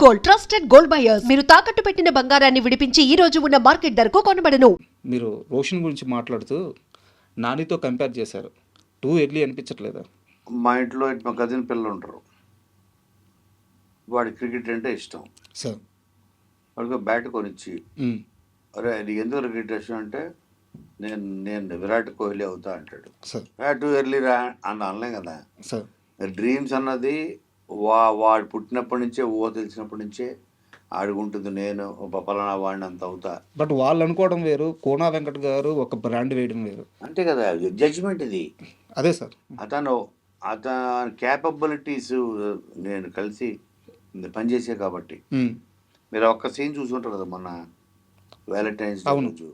Gold, trusted gold buyers. మీరు తాకట్టు పెట్టిన బంగారాన్ని విడిపించి ఈ రోజు ఉన్న మార్కెట్ ధరకు కొనబడను. మీరు రోషన్ గురించి మాట్లాడుతూ నానితో కంపేర్ చేశారు. టూ ఎర్లీ అనిపించట్లేదా? మా ఇంట్లో మా కజిన్ పిల్లలు ఉంటారు. వాడి క్రికెట్ అంటే ఇష్టం. సార్ వాడికి బ్యాట్ కొనిచ్చి, అరే నీకు ఎందుకు క్రికెట్ ఇష్టం అంటే నేను విరాట్ కోహ్లీ అవుతా అంటాడు. సార్ టూ ఎర్లీ రా అని అనలేం కదా. సార్ డ్రీమ్స్ అన్నది వాడు పుట్టినప్పటి నుంచే తెలిసినప్పటి నుంచే ఆడుకుంటుంది. నేను పలానా వాడిని అంత అవుతా. బట్ వాళ్ళు అనుకోవడం వేరు, కోనా వెంకట్ గారు ఒక బ్రాండ్ వేయడం వేరు. అంతే కదా, జడ్జిమెంట్ ఇది. అదే సార్, అతని క్యాపబిలిటీస్ నేను కలిసి పనిచేసే కాబట్టి. మీరు ఒక్క సీన్ చూసుకుంటారు కదా మొన్న వ్యాలంటైన్స్ డే రోజు.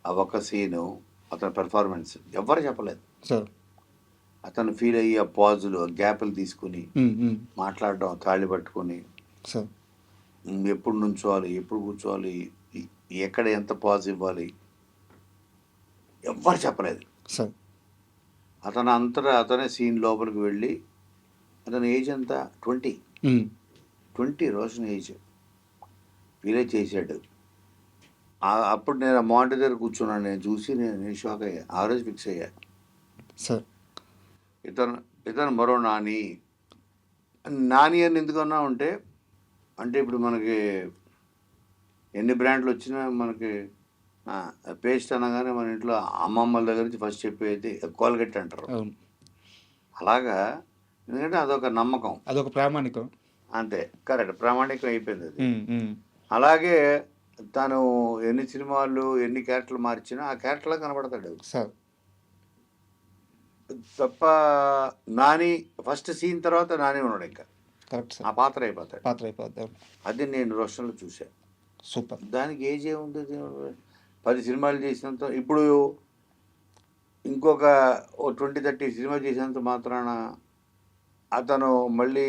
ఆ ఒక్క సీను అతని పెర్ఫార్మెన్స్ ఎవరు చెప్పలేదు సార్. అతను ఫీల్ అయ్యి ఆ పాజులు గ్యాప్లు తీసుకుని మాట్లాడడం, తాళి పట్టుకొని సార్ ఎప్పుడు నుంచోవాలి, ఎప్పుడు కూర్చోవాలి, ఎక్కడ ఎంత పాజ్ ఇవ్వాలి ఎవ్వరు చెప్పలేదు సార్. అతనే సీన్ లోపలికి వెళ్ళి, అతని ఏజ్ ఎంత 20 రోషన్ ఏజ్ ఫీల్ చేశాడు. అప్పుడు నేను ఆ మానిటర్ దగ్గర కూర్చున్నాను. నేను చూసి నేను షాక్ అయ్యా. ఆ రోజు ఫిక్స్ అయ్యా సార్ ఇతను మరో నాని అని ఎందుకన్నా అంటే ఇప్పుడు మనకి ఎన్ని బ్రాండ్లు వచ్చినా మనకి పేస్ట్ అనగానే మన ఇంట్లో అమ్మమ్మల దగ్గర నుంచి ఫస్ట్ చెప్పేది కోల్గేట్ అంటారు. అలాగా, ఎందుకంటే అదొక నమ్మకం, అదొక ప్రామాణికం. అంతే, కరెక్ట్, ప్రామాణికం అయిపోయింది అది. అలాగే తను ఎన్ని సినిమాలు ఎన్ని క్యారెక్టర్లు మార్చినా ఆ క్యారెక్టర్లో కనబడతాడు సార్. తప్ప నాని ఫస్ట్ సీన్ తర్వాత నాని ఉన్నాడు, ఇంకా కరెక్ట్ సార్. ఆ పాత్ర అయిపోతాడు. అది నేను రోషన్లో చూశాను. సూపర్. దానికి ఏజ్ ఏముంది, 10 సినిమాలు చేసినంత, ఇప్పుడు ఇంకొక 20-30 సినిమా చేసినంత మాత్రాన అతను మళ్ళీ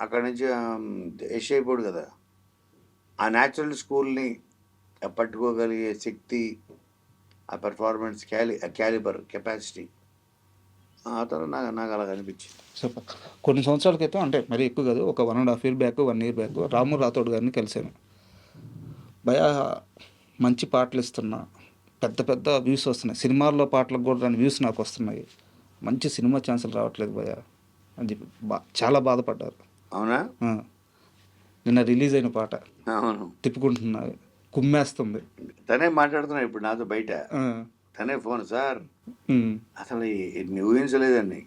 అక్కడి నుంచి యష్ అయిపోడు కదా. ఆ న్యాచురల్ స్కూల్ని పట్టుకోగలిగే శక్తి, ఆ పెర్ఫార్మెన్స్ క్యాలిబర్ కెపాసిటీ అతను నాకు అలా అనిపించింది. సూపర్. కొన్ని సంవత్సరాల క్రితం, అంటే మరీ ఎక్కువ కాదు, ఒక 1.5 year బ్యాక్, 1 year బ్యాక్ రాము రాథోడ్ గారిని కలిశాను. భయా మంచి పాటలు ఇస్తున్నా, పెద్ద వ్యూస్ వస్తున్నాయి, సినిమాల్లో పాటలకు కూడా రాని వ్యూస్ నాకు వస్తున్నాయి, మంచి సినిమా ఛాన్సులు రావట్లేదు భయా అని చెప్పి చాలా బాధపడ్డారు. అవునా? నిన్న రిలీజ్ అయిన పాట అవును, తిప్పుకుంటున్నా, కుమ్మేస్తుంది. తనే మాట్లాడుతున్నా ఇప్పుడు నాతో బయట. తనే ఫోన్, సార్ అసలు ఊహించలేదండి.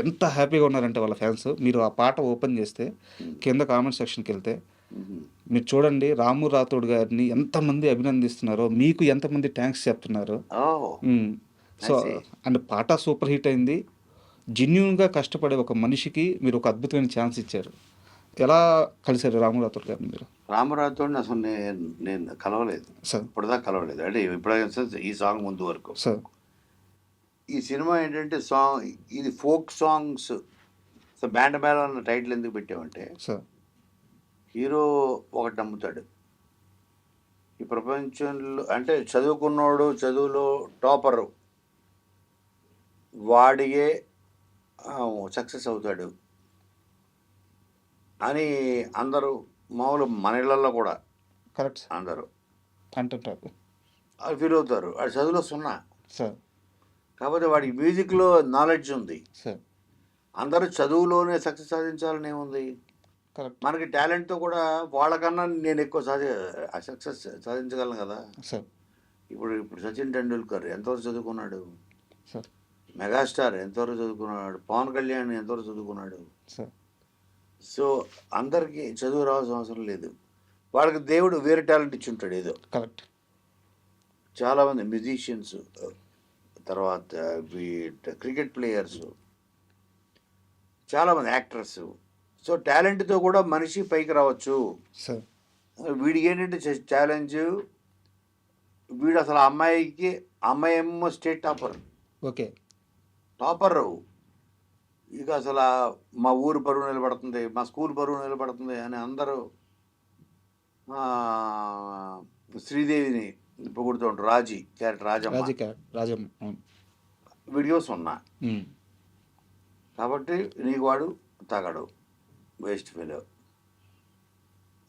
ఎంత హ్యాపీగా ఉన్నారంటే వాళ్ళ ఫ్యాన్స్. మీరు ఆ పాట ఓపెన్ చేస్తే కింద కామెంట్ సెక్షన్కి వెళ్తే మీరు చూడండి, రాము రాథోడ్ గారిని ఎంతమంది అభినందిస్తున్నారో, మీకు ఎంతమంది థ్యాంక్స్ చెప్తున్నారు. సో అండ్ పాట సూపర్ హిట్ అయింది. జెన్యూన్గా కష్టపడే ఒక మనిషికి మీరు ఒక అద్భుతమైన ఛాన్స్ ఇచ్చారు. ఎలా కలిశారు రాము రాథోడ్ గారిని మీరు? రాము రాథోడ్ని అసలు నేను కలవలేదు సార్. ఇప్పటిదాకా కలవలేదు, అంటే ఇప్పుడైనా ఈ సాంగ్ ముందు వరకు. సార్ ఈ సినిమా ఏంటంటే ఇది ఫోక్ సాంగ్స్. సో బ్యాండ్ మేళం అన్న టైటిల్ ఎందుకు పెట్టామంటే, సార్ హీరో ఒకటి నమ్ముతాడు ఈ ప్రపంచంలో, అంటే చదువుకున్నోడు, చదువులో టాపరు వాడియే సక్సెస్ అవుతాడు అని అందరూ, మామూలు మన ఇళ్ళల్లో కూడా కరెక్ట్ అందరూ అంటుంటారు, అది ఫీల్ అవుతారు. వాడి చదువులో 0 సార్. కాకపోతే వాడికి మ్యూజిక్లో నాలెడ్జ్ ఉంది. సార్ అందరూ చదువులోనే సక్సెస్ సాధించాలని ఏముంది, కరెక్ట్. మనకి టాలెంట్తో కూడా వాళ్ళకన్నా నేను ఎక్కువ సక్సెస్ సాధించగలను కదా. సార్ ఇప్పుడు సచిన్ టెండూల్కర్ ఎంతవరకు చదువుకున్నాడు, సార్. మెగాస్టార్ ఎంతవరకు చదువుకున్నాడు, పవన్ కళ్యాణ్ ఎంతవరకు చదువుకున్నాడు. సార్ సో అందరికీ చదువు రావాల్సిన అవసరం లేదు, వాళ్ళకి దేవుడు వేరే టాలెంట్ ఇచ్చి ఉంటాడు ఏదో. కరెక్ట్. చాలామంది మ్యూజిషియన్స్, తర్వాత క్రికెట్ ప్లేయర్స్, చాలామంది యాక్టర్స్. సో టాలెంట్తో కూడా మనిషి పైకి రావచ్చు. సార్ వీడికి ఏంటంటే ఛాలెంజ్, వీడు అసలు అమ్మాయి ఏమో స్టేట్ టాపర్. ఓకే. టాపర్ ఇక అసలు మా ఊరు పరువు నిలబడుతుంది, మా స్కూల్ పరువు నిలబడుతుంది అని అందరూ శ్రీదేవిని పొగుడుతూ ఉంటారు. రాజీ క్యారెక్టర్ రాజమ్మ వీడియోస్ ఉన్నా. కాబట్టి నీకు వాడు తాగడు, వేస్ట్ ఫెలో.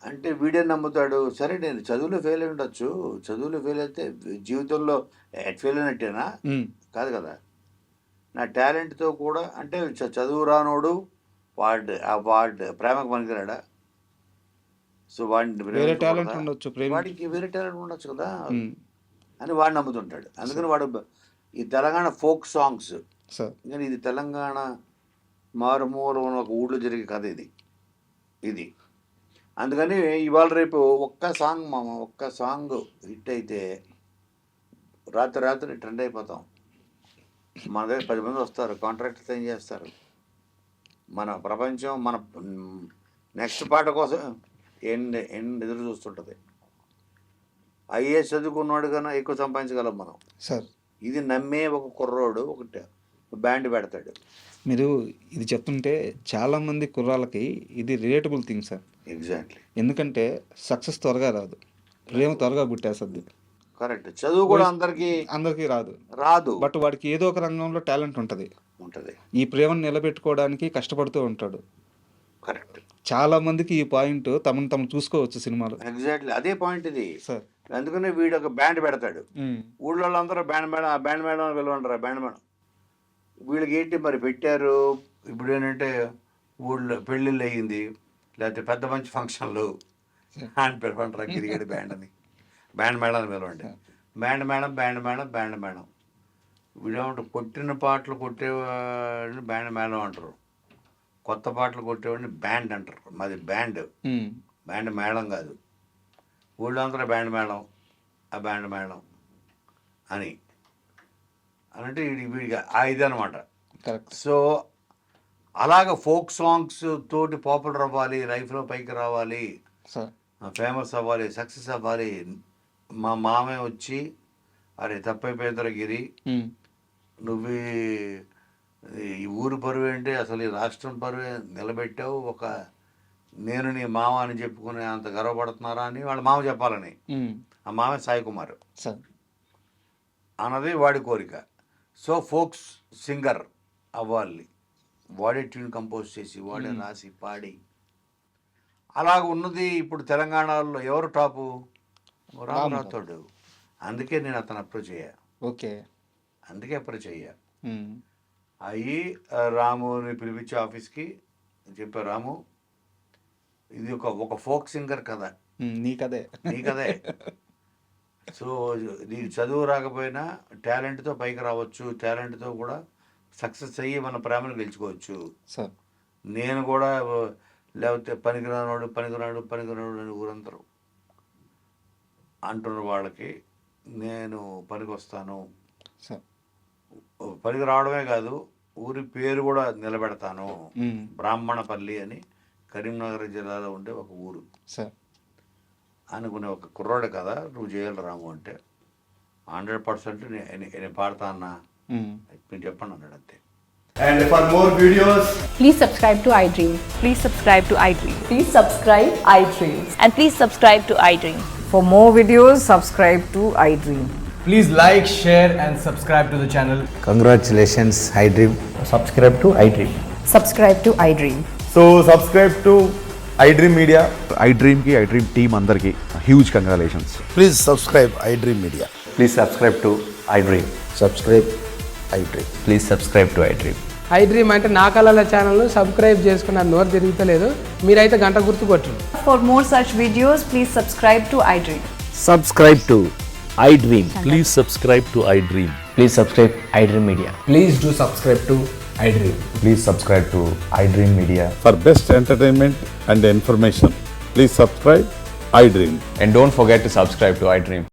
అంటే వీడే నమ్ముతాడు. సరే నేను చదువులో ఫెయిల్ అయి ఉండొచ్చు. చదువులో ఫెయిల్ అయితే జీవితంలో ఫెయిల్ అయినట్టేనా? కాదు కదా. నా టాలెంట్తో కూడా అంటే చదువు రానోడు వాడు ప్రేమకు పనికిరాడా? సో వాడిని వేరే టాలెంట్ ఉండొచ్చు, వాడికి వేరే టాలెంట్ ఉండొచ్చు కదా అని వాడు నమ్ముతుంటాడు. అందుకని వాడు ఈ తెలంగాణ ఫోక్ సాంగ్స్, కానీ ఇది తెలంగాణ మారుమూల ఉన్న ఒక ఊళ్ళో జరిగే కథ ఇది. అందుకని ఇవాళ రేపు ఒక్క సాంగ్ హిట్ అయితే రాత్రి ట్రెండ్ అయిపోతాం. మన దగ్గర 10 మంది వస్తారు, కాంట్రాక్ట్ సైన్ చేస్తారు. మన ప్రపంచం మన నెక్స్ట్ పాట కోసం ఎదురు చూస్తుంటుంది. ఐఏఎస్ చదువుకున్నాడు కన్నా ఎక్కువ సంపాదించగలం మనం. ఇది నమ్మే ఒక కుర్రోడు ఒకటి బ్యాండ్ పెడతాడు. మీరు ఇది చెప్తుంటే చాలామంది కుర్రాళ్ళకి ఇది రిలేటబుల్ థింగ్ సార్. ఎగ్జాక్ట్లీ. ఎందుకంటే సక్సెస్ త్వరగా రాదు, ప్రేమ త్వరగా పుట్టేస్తుంది. కరెక్ట్. చదువు కూడా అందరికీ రాదు. బట్ వాడికి ఏదో ఒక రంగంలో టాలెంట్ ఉంటుంది. ఈ ప్రేమను నిలబెట్టుకోవడానికి కష్టపడుతూ ఉంటాడు. కరెక్ట్. చాలా మందికి ఈ పాయింట్ తమను చూసుకోవచ్చు సినిమాలో. ఎగ్జాక్ట్లీ అదే పాయింట్ ఇది సార్. అందుకనే వీడు ఒక బ్యాండ్ పెడతాడు. ఊళ్ళో అందరూ బ్యాండ్ మేడం అని పిలవంటారు. బ్యాండ్ మేడం వీళ్ళకి ఏంటి మరి పెట్టారు. ఇప్పుడు ఏంటంటే ఊళ్ళో పెళ్ళిళ్ళు అయ్యింది, లేకపోతే పెద్ద మంచి ఫంక్షన్లు అని పిలవంటారు. క్రికెట్ బ్యాండ్ అని బ్యాండ్ మేడం అని పిలవండి. బ్యాండ్ మేడం వీడేమంటారు, కొట్టిన పాటలు కొట్టేవాడిని బ్యాండ్ మేడం అంటారు, కొత్త పాటలు కొట్టేవాడిని బ్యాండ్ అంటారు. మాది బ్యాండ్ మేళం కాదు. ఊళ్ళో అందరూ బ్యాండ్ మేళం అని అంటే వీడిగా ఇది అనమాట. సో అలాగ ఫోక్ సాంగ్స్ తోటి పాపులర్ అవ్వాలి, లైఫ్లో పైకి రావాలి, ఫేమస్ అవ్వాలి, సక్సెస్ అవ్వాలి. మా మామయ్య వచ్చి అరే తప్పైపోయిందిరా గిరి, నువ్వు ఈ ఊరు పరువు ఏంటి, అసలు ఈ రాష్ట్రం పరువే నిలబెట్టావు, ఒక నేను నీ మామ అని చెప్పుకునే అంత గర్వపడుతున్నారా అని వాళ్ళ మామ చెప్పాలని. ఆ మామ సాయి కుమార్ అన్నది వాడి కోరిక. సో ఫోక్స్ సింగర్ అవ్వాలి, వాడే ట్యూన్ కంపోజ్ చేసి వాడే రాసి పాడి అలాగ ఉన్నది. ఇప్పుడు తెలంగాణలో ఎవరు టాపు? రామురాథోడు. అందుకే నేను అతను అప్రోచ్ అయ్యా. అయ్యి రాముని పిలిపించి ఆఫీస్కి చెప్పారు, రాము ఇది ఒక ఫోక్ సింగర్ కదా, నీ కదే. సో నీకు చదువు రాకపోయినా టాలెంట్తో పైకి రావచ్చు, టాలెంట్తో కూడా సక్సెస్ అయ్యి మన ప్రేమను గెలుచుకోవచ్చు. నేను కూడా లేకపోతే పనికిరాడు అని ఊరందరూ అంటున్న వాళ్ళకి నేను పనికి వస్తాను. పనికి రావడమే కాదు, ఊరి పేరు కూడా నిలబెడతాను. బ్రాహ్మణపల్లి అని కరీంనగర్ జిల్లాలో ఉండే ఒక ఊరు అనుకునే ఒక కుర్రాడు కదా నువ్వు చేయాలి రాము అంటే 100% నేను పాడతా అన్నా, మీరు చెప్పండి అన్నాడు అంతే. And for more videos, please subscribe to iDream. Please subscribe to iDream. Please subscribe iDream. And please subscribe to iDream. For more videos, subscribe to iDream. please like, share and subscribe to the channel. Congratulations, iDream. Subscribe to iDream. Subscribe to iDream. So subscribe to iDream Media. iDream team andarki huge congratulations. Please subscribe iDream Media. Please subscribe to iDream. Subscribe iDream. Please subscribe to iDream. iDream అంటే నా కళల ఛానల్ను subscribe చేసుకున్న నోరు తిరుగుతలేదు, మీరైతే గంట గుర్తు కొట్టండి. For more such videos, please subscribe to iDream. Subscribe to iDream. Please subscribe to iDream. Please subscribe iDream Media. Please do subscribe to iDream. Please subscribe to iDream Media. For best entertainment and information, please subscribe iDream. And don't forget to subscribe to iDream.